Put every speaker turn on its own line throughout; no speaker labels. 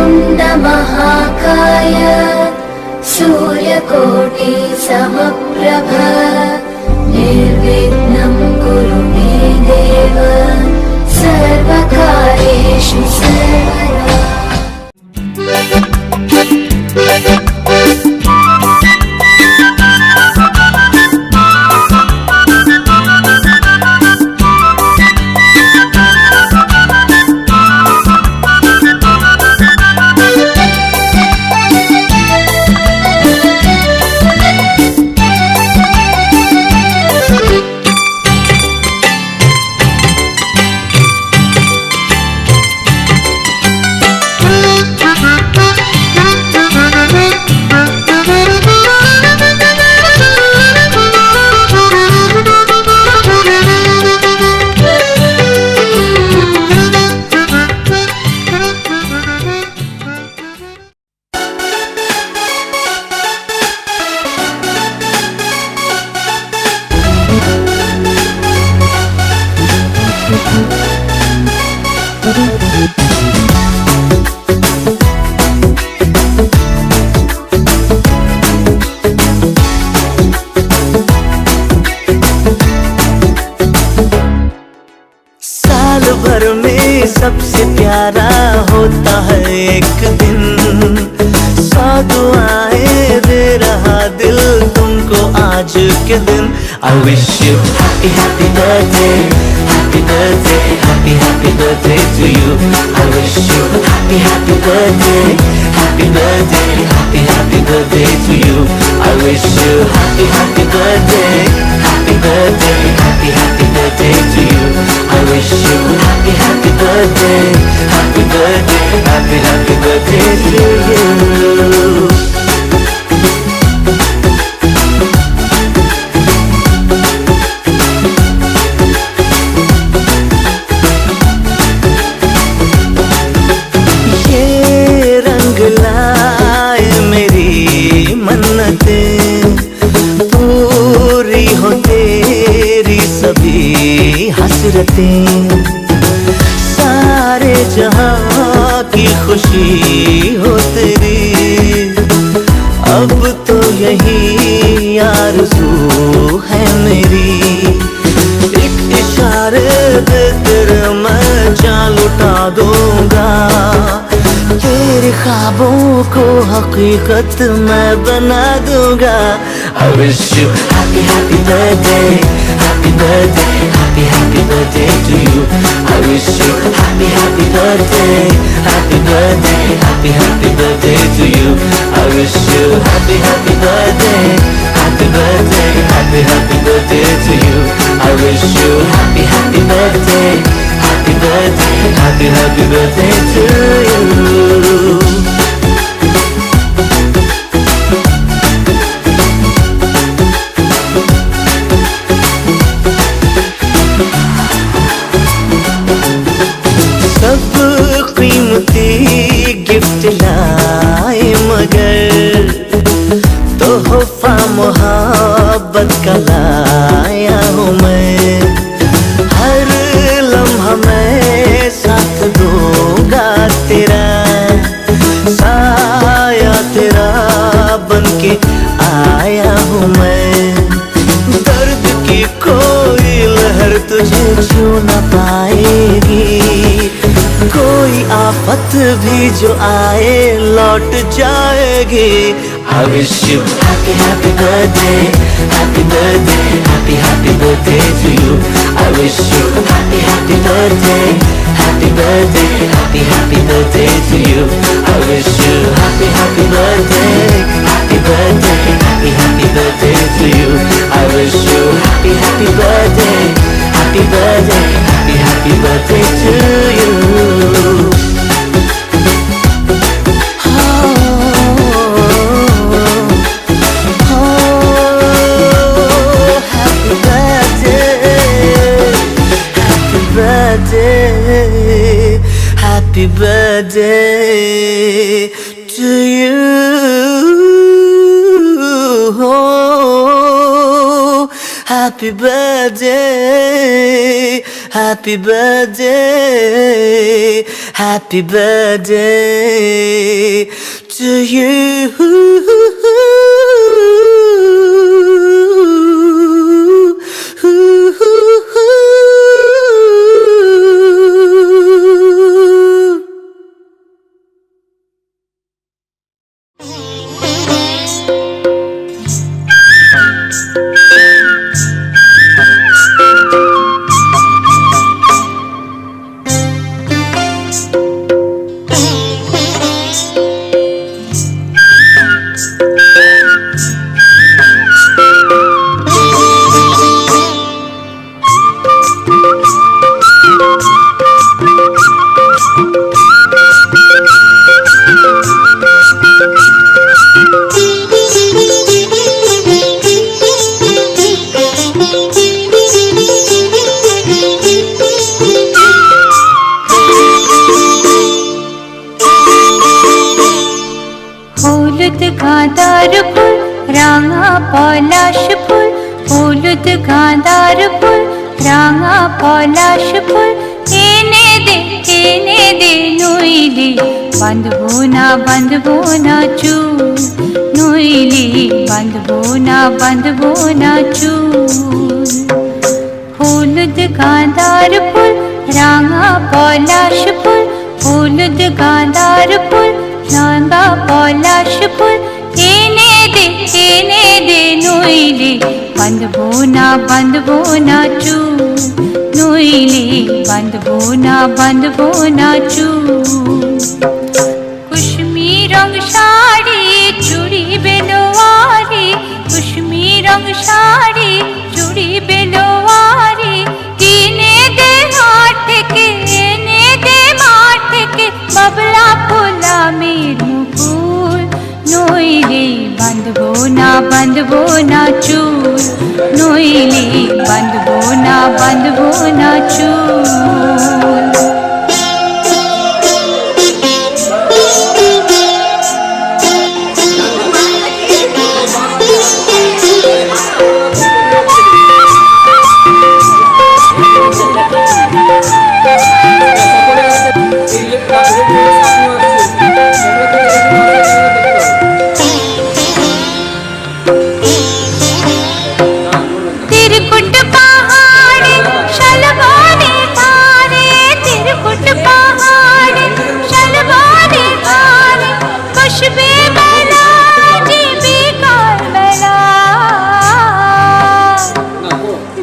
वक्रतुण्डमहाकाय सूर्यकोटि समप्रभ निर्विघ्नं कुरु मे देव सर्वकार्येषु सर्वदा।
साल भर में सबसे प्यारा होता है एक दिन, 100 दुआएं दे रहा दिल तुमको आज के दिन। I wish you happy happy birthday, happy birthday, happy happy birthday to you. I wish you happy happy birthday, happy birthday, happy happy birthday to you. I wish you happy happy birthday, happy birthday, happy happy birthday to you. I wish you happy happy birthday, happy birthday, happy happy birthday to you. पूरी हो तेरी सभी हसरतें, सारे जहां की खुशी हो तेरी। अब तो यही आरज़ू है मेरी, एक इशारे दे तेरे मैं जान लुटा दूंगा, तेरे ख्वाबों को हकीकत मैं बना दूंगा। I wish you happy happy birthday, happy birthday, happy happy birthday to you. I wish you happy happy birthday, happy birthday, happy happy birthday to you. I wish you happy happy birthday, happy birthday, happy happy birthday to you. I wish you happy happy birthday, happy birthday, happy happy birthday to you. Gift लाए मगर तोहफा मोहब्बत का लाया हूँ मैं, हर लम्हा मैं साथ दूंगा तेरा, साया तेरा बनके आया हूँ मैं। दर्द की कोई लहर तुझे छू न पाएगी, कोई आफत भी जो आए लौट जाएगी। I wish you happy happy birthday, happy birthday, happy happy birthday to you. I wish you happy happy birthday, happy birthday, happy happy birthday to you. I wish you happy happy birthday, happy birthday, happy happy birthday to you. I wish you happy happy birthday, happy birthday, happy happy birthday to you. Happy birthday to you. Happy birthday, happy birthday, happy birthday to you.
হলুদ গাঁদার ফুল রাঙা পলাশ ফুল, হলুদ গাঁদার ফুল রাঙা পলাশ ফুল, এনে দে নইলে বাঁধবো না চুল, নইলে বাঁধবো না চুল। হলুদ গাঁদার ফুল রাঙা পলাশ ফুল, হলুদ গাঁদার ফুল রাঙা পলাশ ফুল, এনে দে নইলে বাঁধবো না চুল, নইলে বাঁধবো না চুল। কুসুমি রং শাড়ি চুড়ি বেলোয়ারি, কুসুমি রং শাড়ি চুড়ি বেলোয়ারি, কিনে দে হাট থেকে এনে দে মাঠ থেকে বাবলা ফুলা মের মুকুল, নইলে বাঁধবো না চুল, নইলে বাঁধবো না চুল। तिरकुट पहाड़ शलवाने तारे, तिरकुट पहाड़ शलवाने तारे, खुशबे मेला जीबी कार मेला,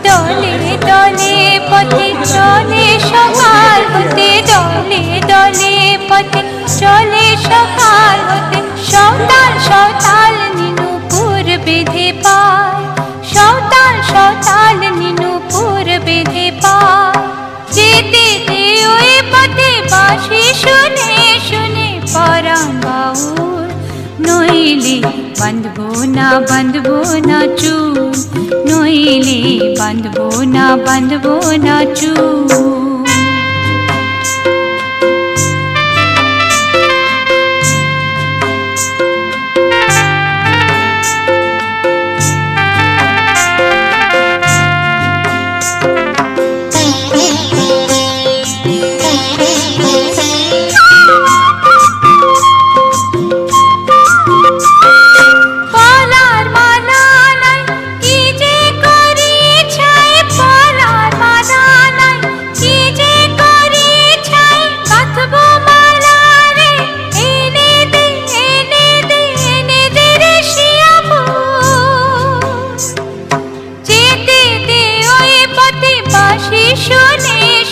दले दले पथे चले सकाल होते, दले दले पथे चले सकाल होते, सौताल नीनुपुर बेधे पाय, सौताल नीनुपुর বেঁধে পায়, যেতে দে ওই পথে বাঁশি শুনে পরাণ বাউল, নইলে বাঁধবো না চুল, নইলে বাঁধবো না চুল।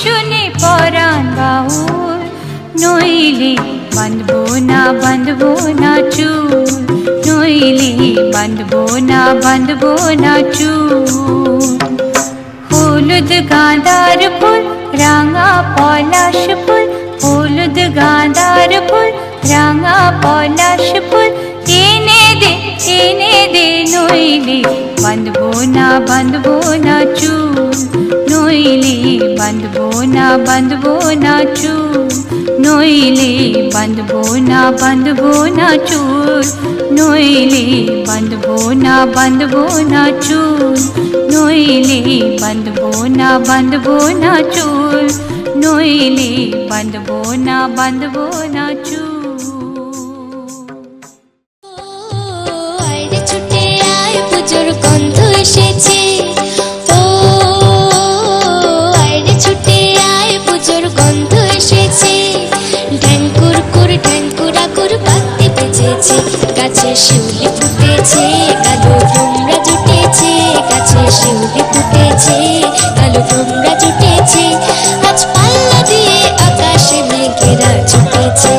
শুনে পরাণ বাউল, নইলে বাঁধবো না চুল, নইলে বাঁধবো না চুল। হলুদ গাঁদার ফুল রাঙা পলাশ ফুল, হলুদ গাঁদার ফুল রাঙা পলাশ ফুল, এনে দে নইলে বাঁধবো না চুল, নইলে বাঁধবো না চুল, নইলে বাঁধবো না চুল, নইলে বাঁধবো না চুল, নইলে বাঁধবো না চুল, নইলে বাঁধবো না চুল।
আরে ছুটে আয় পুজোর গন্ধ এসেছে, ও আরে ছুটে আয় পুজোর গন্ধ এসেছে। ঢ্যাঙ্কুর পাখতে বেজেছে, গাছে শিউলি ফুটেছে, কালো ভ্রমরা জুটেছে, গাছে শিউলি ফুটেছে, কালো ভ্রমরা জুটেছে। আজ পাল্লা দিয়ে আকাশে মেঘেরা ছুটেছে।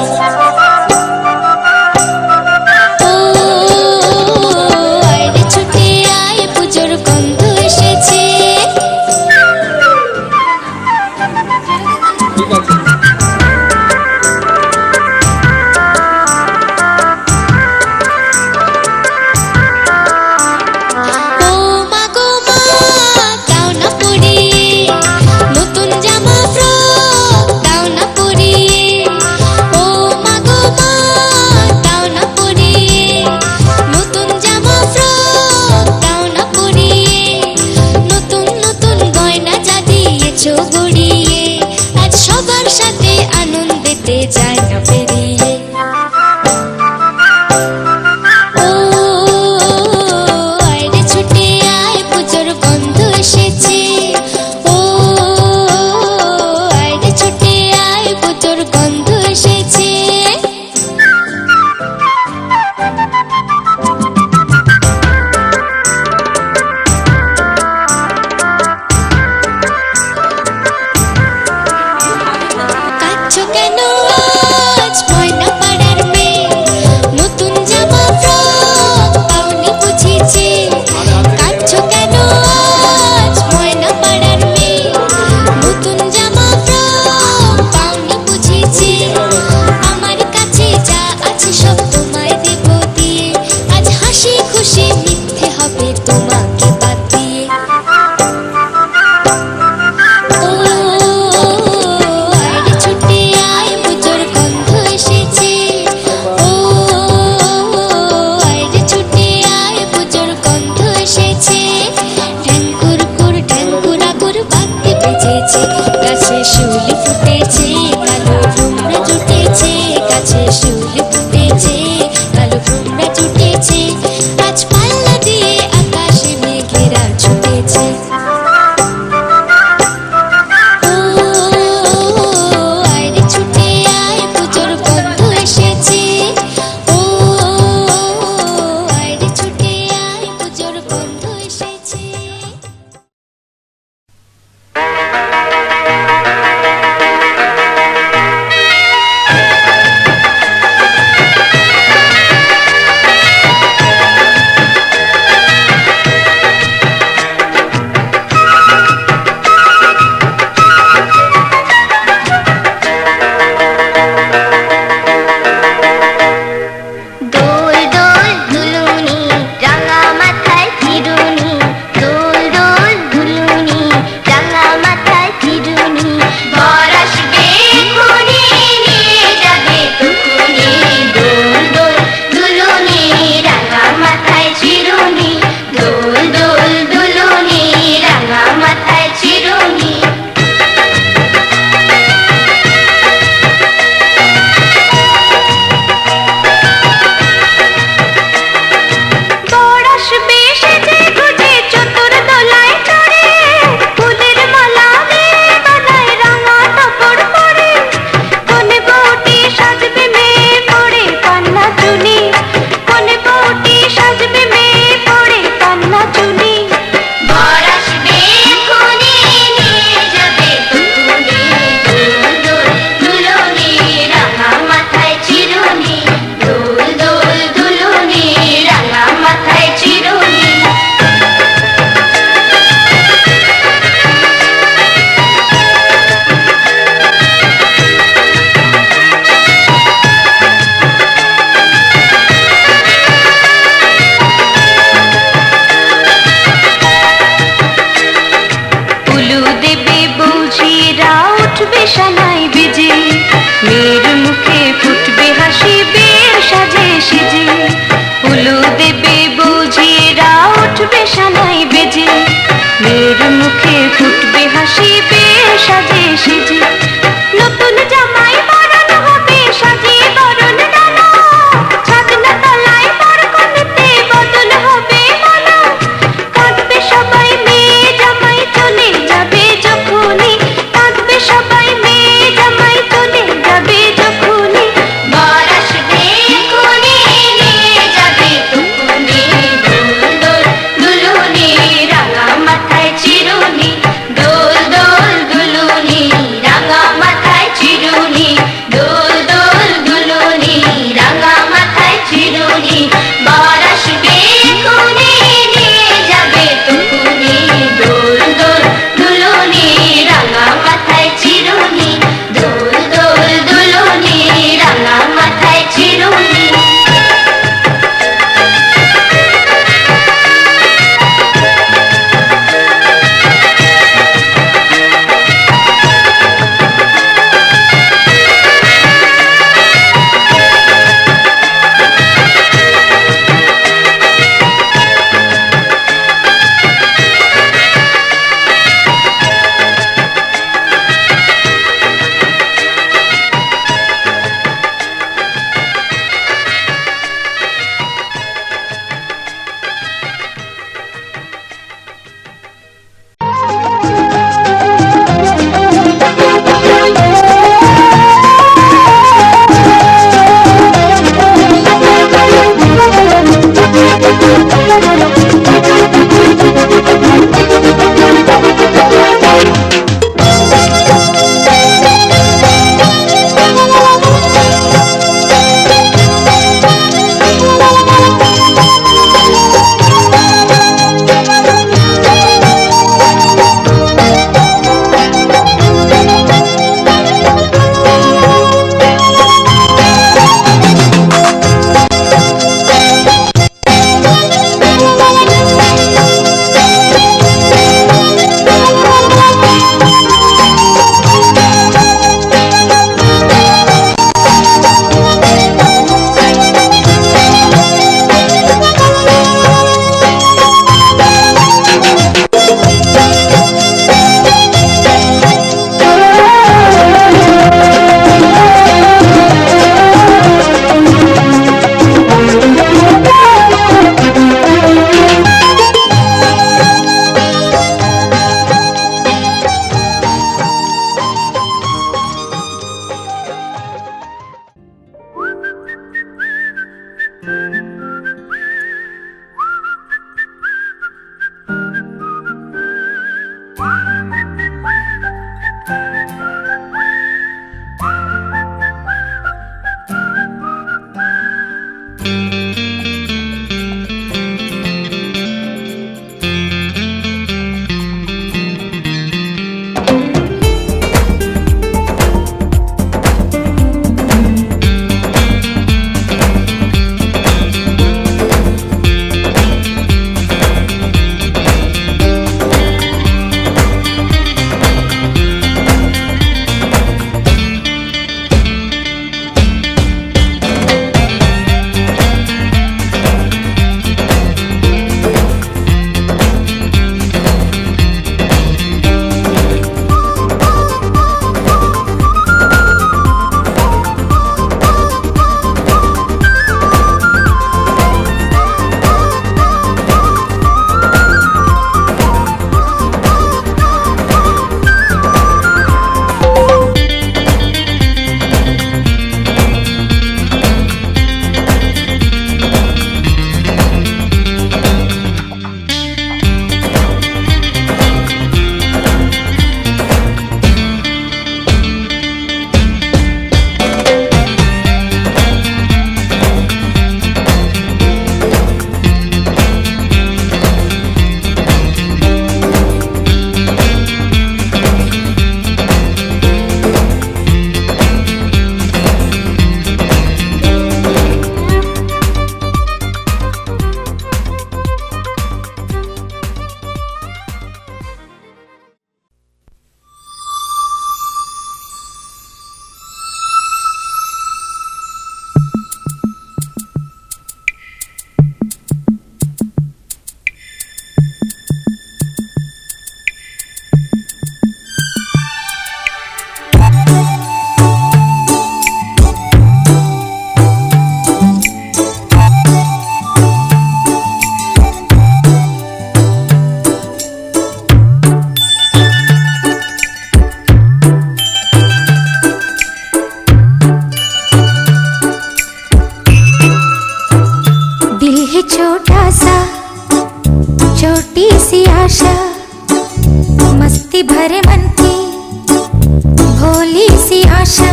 भोली सी आशा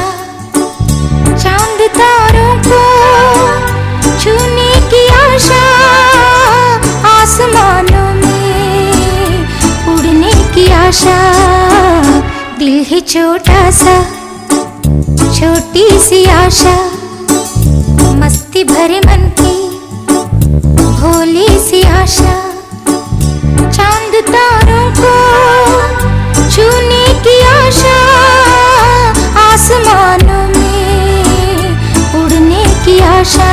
चांद तारों को छूने की आशा, आसमानों में उड़ने की आशा। दिल है छोटा सा, छोटी सी आशा, मस्ती भरे मन की भोली सी आशा। चांद तारों को छूने की आशा, आसमानों में उड़ने की आशा।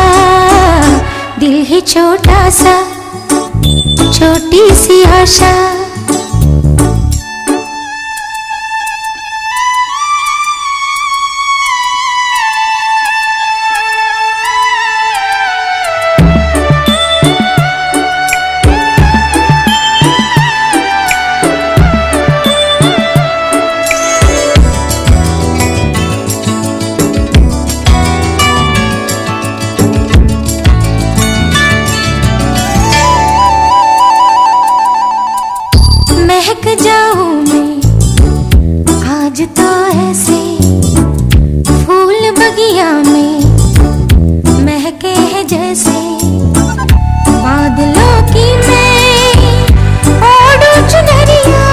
दिल है छोटा सा, छोटी सी आशा। महक जाऊं मैं आज तो ऐसे, फूल बगिया में महके हैं जैसे। बादलों की मैं ओढ़ूं चुनरिया,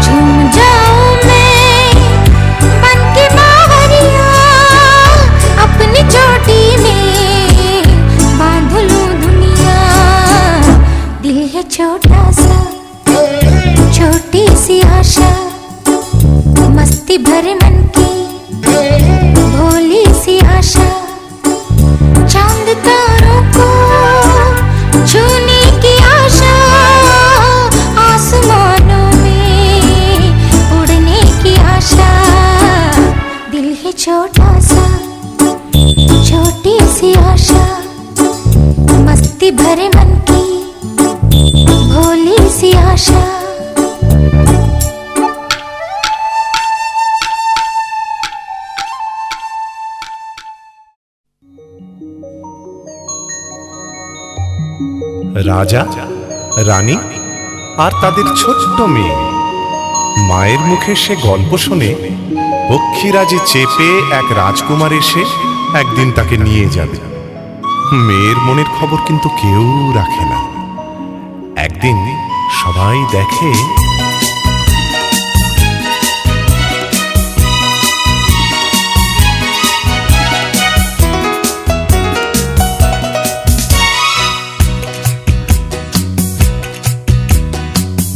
झूम जाऊं मैं बनके बावरिया। अपनी चोटी में बांध लूं दुनिया। दिल है छोटा सा, छोटी सी आशा, मस्ती भरे मन की भोली सी आशा। चांद तारों को छूने की आशा, आसमानों में उड़ने की आशा। दिल है छोटा सा, छोटी सी आशा, मस्ती भरे मन की भोली सी आशा।
রাজা, রানী আর তাদের ছোট্ট মেয়ে। মায়ের মুখে সে গল্প শুনে পক্ষীরাজে চেপে এক রাজকুমার এসে একদিন তাকে নিয়ে যাবে। মেয়ের মনের খবর কিন্তু কেউ রাখে না। একদিন সবাই দেখে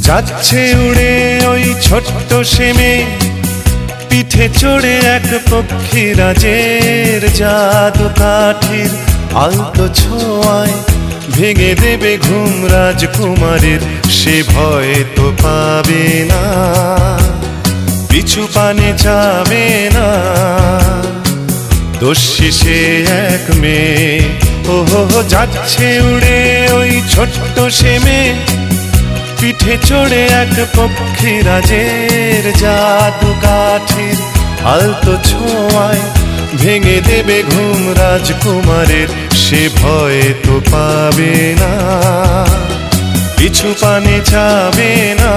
যাচ্ছে উড়ে ওই ছোট্ট সে মেয়ে, পিঠে চড়ে এক পক্ষীরাজের জাদু কাঠির আলতো ছোঁয়ায় ভেঙে দেবে ঘুম রাজকুমারের। সে ভয় তো পাবে না, পিছু পানে যাবে না। দস্যি সে এক মেয়ে, ওহো যাচ্ছে উড়ে ওই ছোট্ট সে মেয়ে, পিঠে চড়ে এক পক্ষীরাজের জাদু কাঠির আলতো ছোঁয়ায় ভেঙে দেবে ঘুম রাজকুমারের। সে ভয় তো পাবে না, পিছু পানে যাবে না।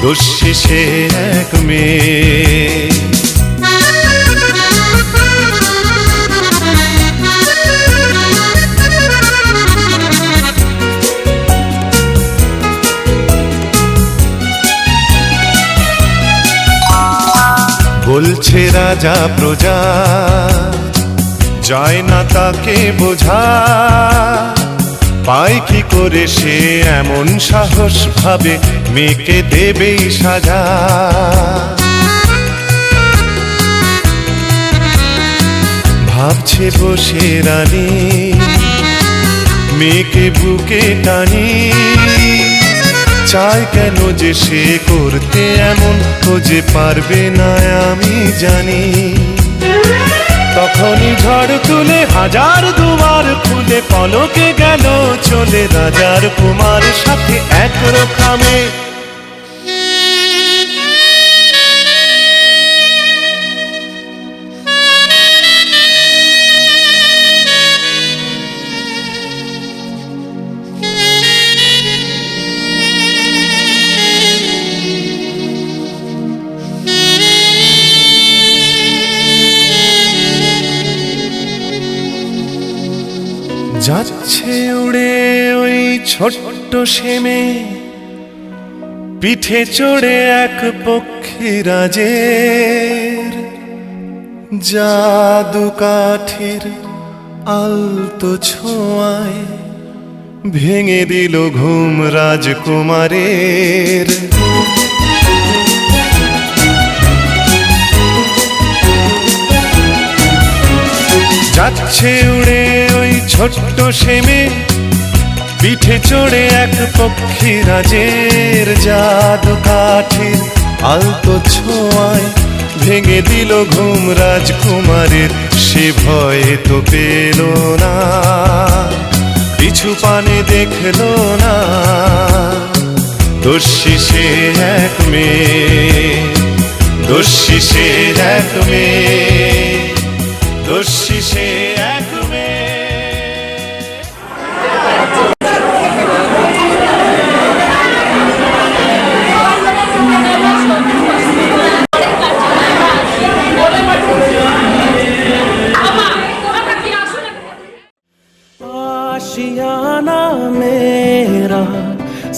দস্যি সে এক মেয়ে। বলছে রাজা প্রজা, যায় না তাকে বোঝা। পায় কি করে সে এমন সাহস, ভাবে মেয়েকে দেবেই সাজা। ভাবছে বসে রানী, মেয়েকে বুকে টানি। চায় কেন যে সে করতে এমন, ও যে পারবে না আমি জানি। তখনই ঝড় তুলে হাজার দুয়ার খুলে পলকে গেল চলে রাজার কুমার সাথে এক রকমে। যাচ্ছে উড়ে ওই ছোট্ট সেমে, পিঠে চড়ে এক পক্ষীরাজের, জাদু কাঠের আলতো ছোঁয়ায় ভেঙে দিল ঘুম রাজকুমারের। যাচ্ছে উড়ে ওই ছোট্ট সেমে, পিঠে চড়ে এক পক্ষীরাজের, জাদু কাঠের আলতো ছোঁয়ায় ভেঙে দিল ঘুম রাজকুমারের। সে ভয়ে তো পেল না, পিছু পানে দেখলো না, দস্যি সে এক মেয়ে, দস্যি সে এক মেয়ে, দস্যি সে এক মেয়ে।
आशियाना मेरा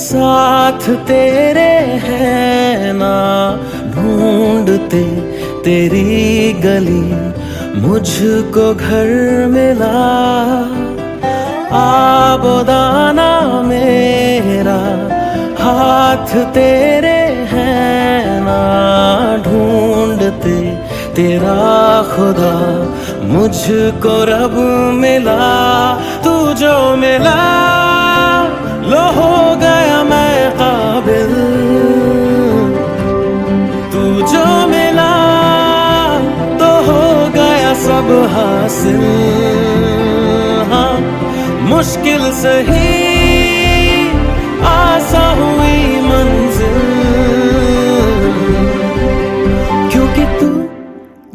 साथ तेरे है ना, ढूंढते तेरी गली मुझको घर मिला। आबोदाना मेरा हाथ तेरे है ना, ढूंढते तेरा खुदा मुझको रब मिला। तू जो मिला लो हो गया मैं काबिल, तू जो मिला तो हो गया सब हासिल। हाँ मुश्किल सही आसा हुई मंजिल, क्योंकि तू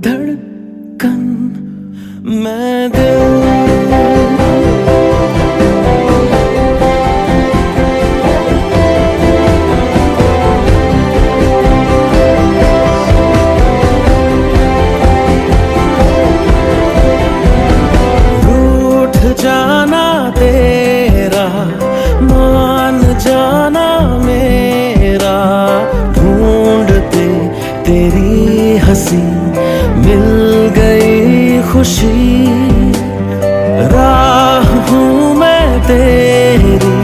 धड़कन मैं दिल। जाना तेरा मान जाना मेरा, ढूंढते तेरी हंसी मिल गई खुशी। राह हूँ मैं तेरी,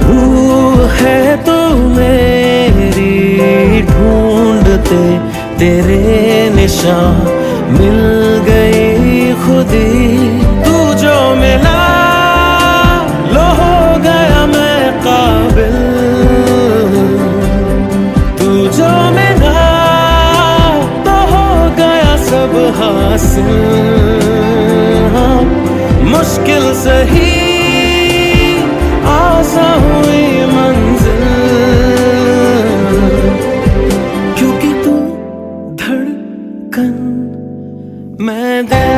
रूह है तू मेरी, ढूंढते तेरे निशान मिल गई खुदी। तू जो मिला लो हो गया मैं काबिल, तू जो मिला तो हो गया सब हासिल। हाँ मुश्किल सही आसा हुई मंजिल, क्योंकि तू धड़कन मैं दिल।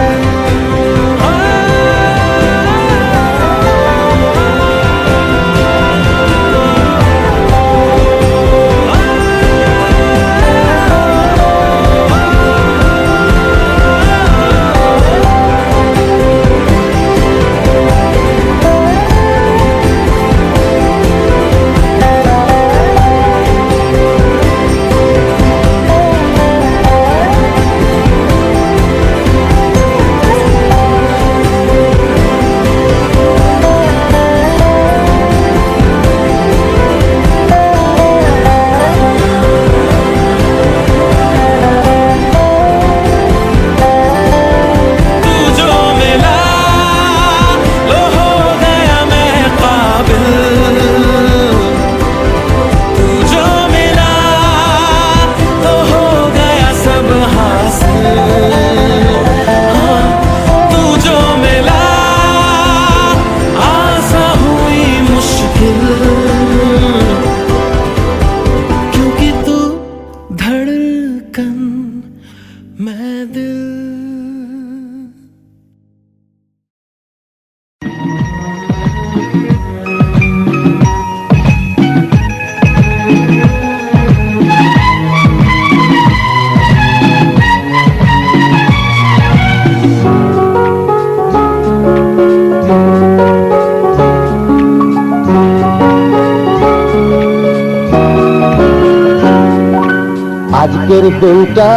আজকের দিনটা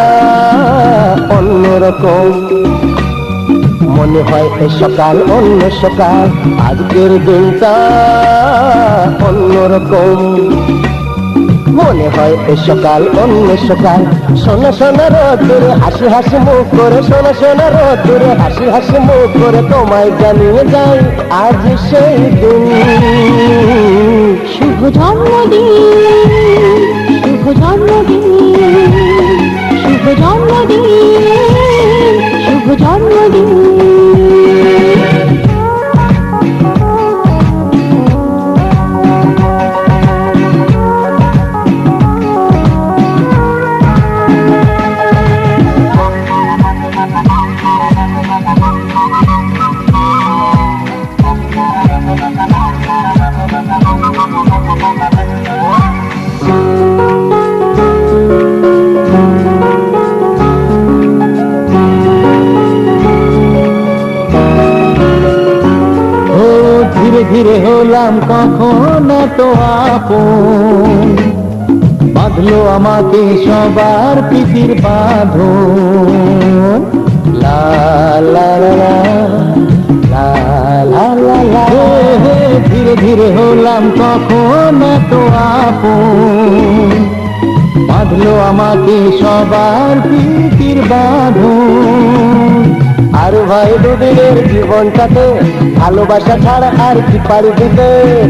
অন্যরকম, মনে হয় এ সকাল অন্য সকাল, আজকের দিনটা অন্যরকম, মনে হয় এ সকাল অন্য সকাল। সোনা সোনা রোদ্দুরে হাসি হাসি মুখ করে, সোনা সোনা রোদ্দুরে হাসি হাসি মুখ করে তোমায় জানিয়ে যাই আজ সেই দিন।
শুভ জন্মদিন, শুভ জন্মদিন, শুভ জন্মদিন, শুভ জন্মদিন।
ধীরে ধীরে হলাম কখন এত আপন, বাঁধলো আমাকে সবার প্রীতির বাঁধন। লা লা লা লা, লা লা লা লা। ধীরে ধীরে হলাম কখন এত আপন, বাঁধলো আমাকে সবার প্রীতির বাঁধন। আর ভাই দুদিনের জীবনটাতে ভালোবাসা ছাড়া আর কি পারি দিতে,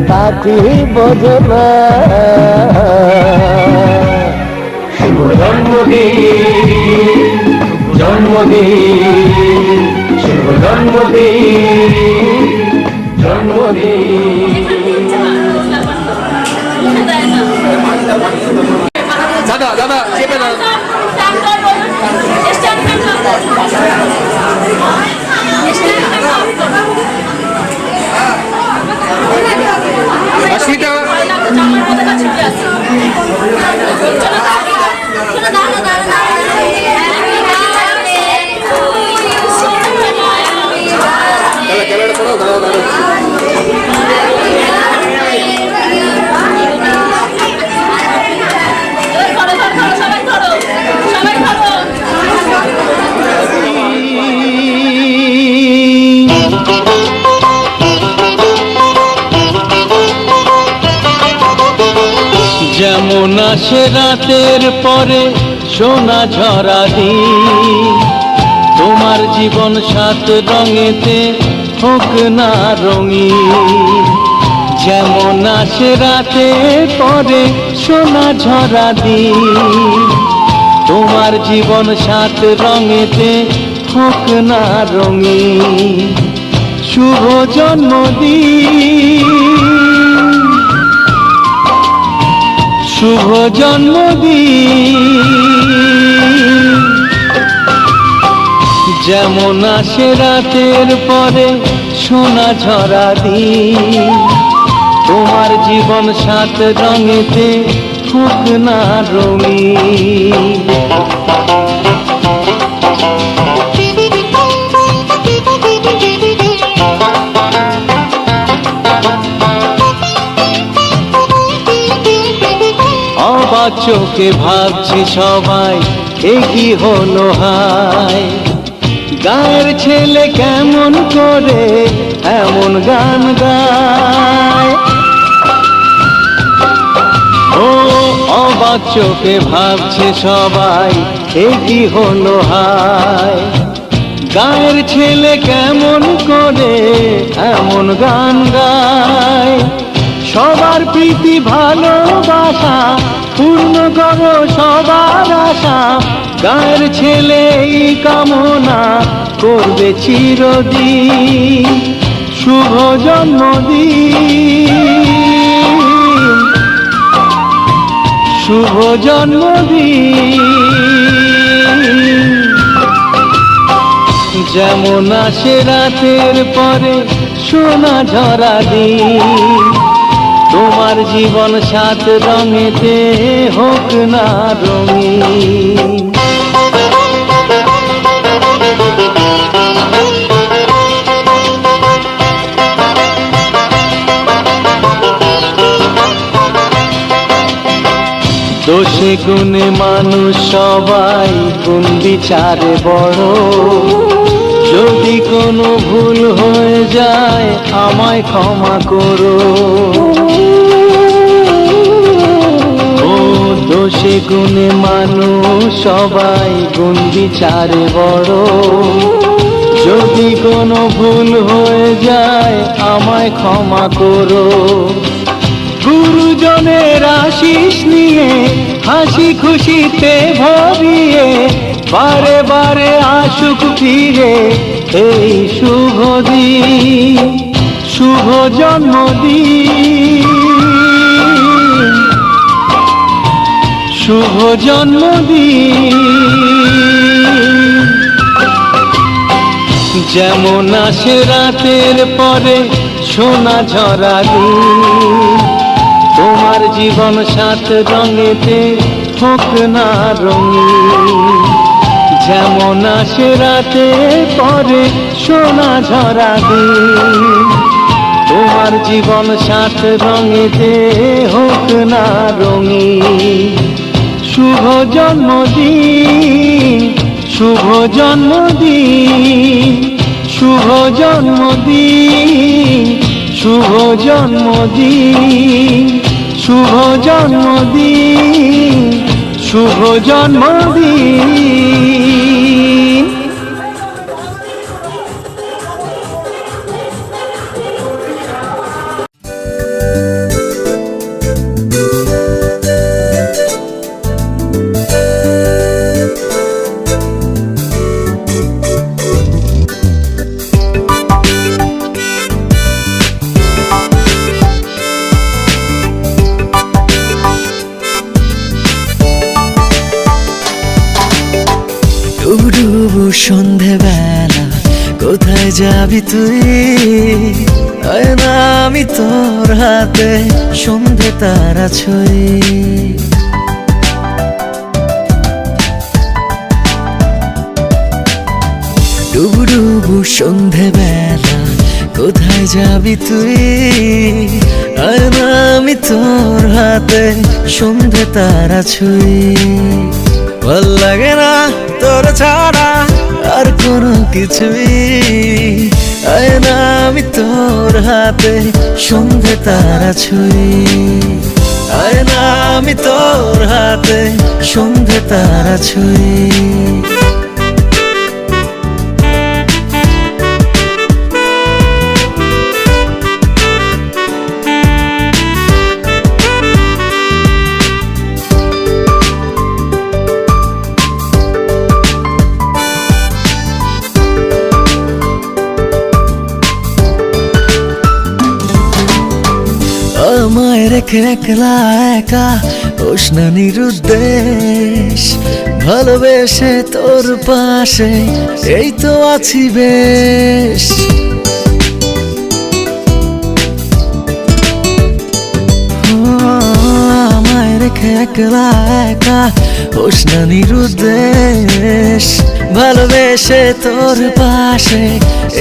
তা কি বোঝে না। শুভ জন্মদিন, জন্মদিন, শুভ জন্মদিন, জন্মদিন।
দাদা দাদা চেপে দাদা অস্মিতা ক্যামেরা করো দাদা দাদা
যেমন আসে রাতের পরে সোনা ঝরা দিন, তোমার জীবন সাত রঙেতে হোক না রঙিন। যেমন আসে রাতের পরে সোনা ঝরা দিন, তোমার জীবন সাত রঙেতে হোক না রঙিন। শুভ জন্মদিন, শুভ জন্মদিন। যেমন আসে রাতের পরে সোনা ঝরা দিন, তোমার জীবন সাত রঙেতে হোক না রঙিন। অবাক চোখে ভাবছে সবাই এ কি হলো হায়, গায়ের ছেলে কেমন করে এমন গান গায়। ও অবাক চোখে ভাবছে সবাই এ কি হলো হায়, গায়ের ছেলে কেমন করে এমন গান গায়। সবার প্রীতি ভালোবাসা পূর্ণ করো সবার আশা, গায়ের ছেলে এই কামনা করবে চিরদিন। শুভ জন্মদিন, শুভ জন্মদিন। যেমন আসে রাতের পরে সোনা ঝরা দিন, তোমার জীবন সাত রঙেতে হোক না রঙিন। দোষে গুণে মানুষ সবাই গুণ বিচারে বড়, যদি কোনো ভুল হয়ে যায় আমায় ক্ষমা করো। ও দোষে গুণে মানুষ সবাই গুণ বিচারে বড়, যদি কোনো ভুল হয়ে যায় আমায় ক্ষমা করো। গুরুজনের আশিস নিয়ে হাসি খুশিতে ভরিয়ে বারে বারে আসুক ফিরে এই শুভ দিন, শুভ জন্মদিন, শুভ জন্মদিন। যেমন আসে রাতের পরে সোনা ঝরা দিন, তোমার জীবন সাত রঙেতে হোক না রঙিন। যেমন আসে রাতের পরে সোনা ঝরা দিন, তোমার জীবন সাত রঙেতে হোক না রঙিন। শুভ জন্মদিন, শুভ জন্মদিন, শুভ জন্মদিন, শুভ জন্মদিন, শুভ জন্মদিন, শুভ জন্মদিন।
ডুবু সন্ধেবেলা কোথায় যাবি তুই? আয় না আমি তোর হাতে সন্ধে তারা ছুঁই। ডুবু ডুবু সন্ধেবেলা কোথায় যাবি তুই? আয় না আমি তোর হাতে সন্ধে তারা ছুঁই। ভাল লাগে না তোর ছাড়া আর কোনো কিছুই, আয় না আমি তোর হাতে সন্ধে তারা ছুঁই। আয় না আমি তোর হাতে সন্ধে তারা ছুঁই। আমায় রেখে একলা একা উষ্ণ নিরুদ্দেশ, ভালোবেসে তোর পাশে এই তো আছি বেশ। আমায় রেখে একলা একা উষ্ণ নিরুদ্দেশ, ভালোবেসে তোর পাশে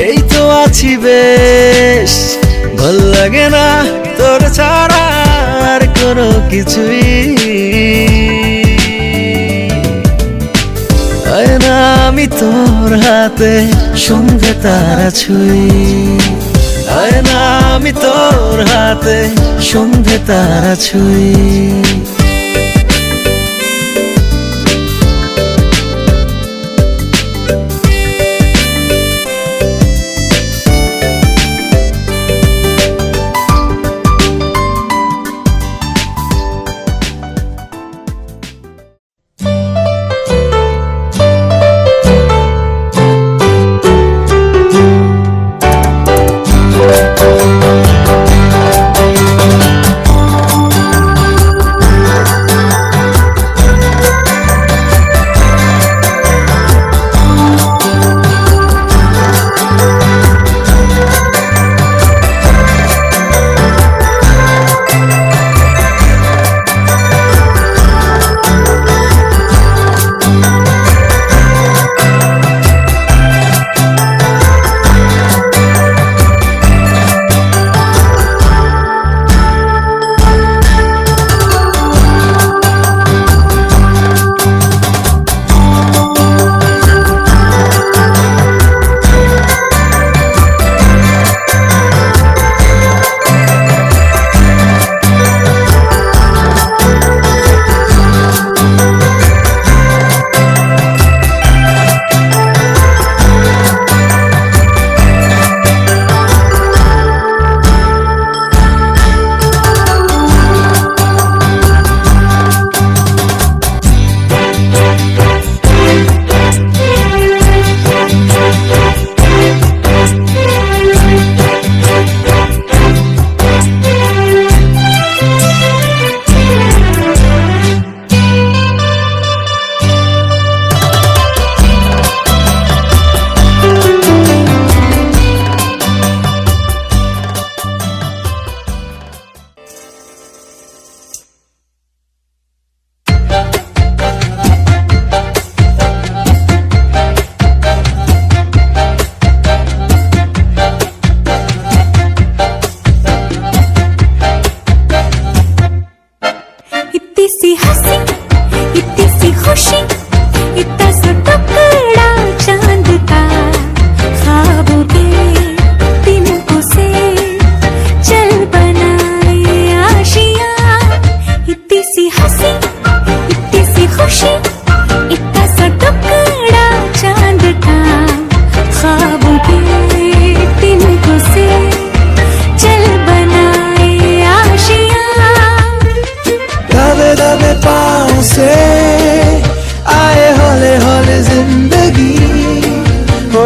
এই তো আছি বেশ। ভাল লাগে না তোর ছাড়া আর কোনো কিছুই, আয় না আমি তোর হাতে সন্ধে তারা ছুঁই। আয় না আমি তোর হাতে সন্ধে তারা ছুঁই।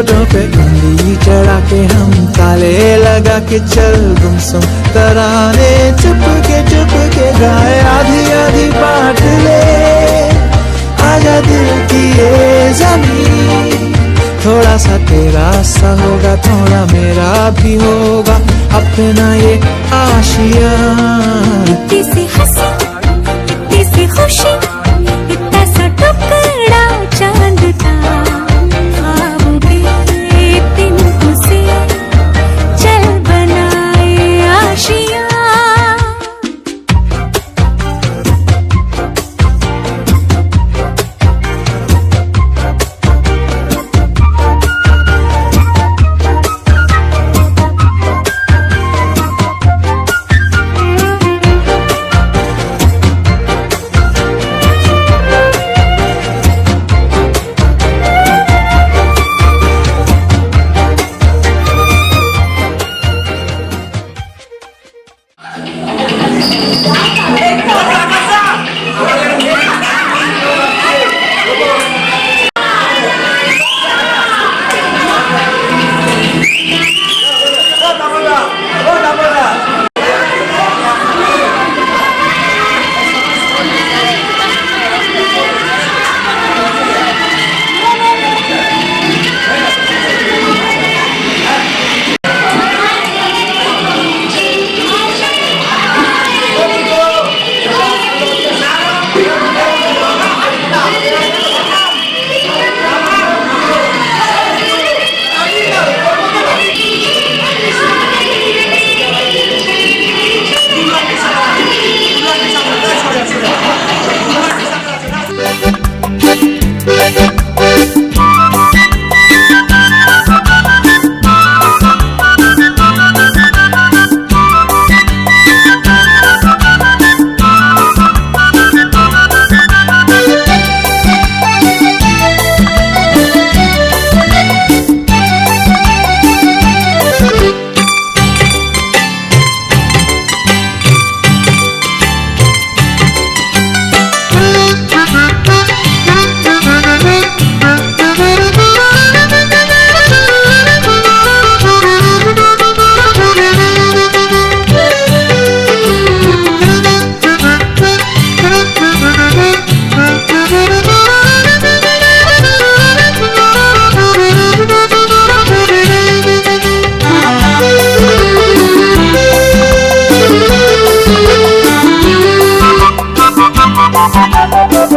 होठों पे उंगली चढ़ा के हम ताले लगा के चल गुमसुम तराने चुप के गाए आधी आधी बात ले आजा दिल की ये ज़मीन थोड़ा सा तेरा सा होगा थोड़ा मेरा भी होगा अपना ये आशिया
इतनी सी हंसी इतनी सी खुशी इतना सा टुकड़ा चांद का ख्वाब के तिनकों से चल बनाए आशिया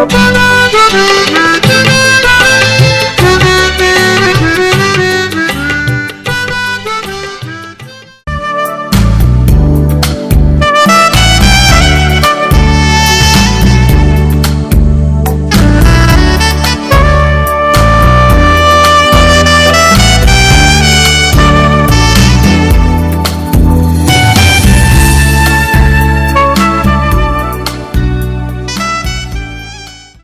Bye.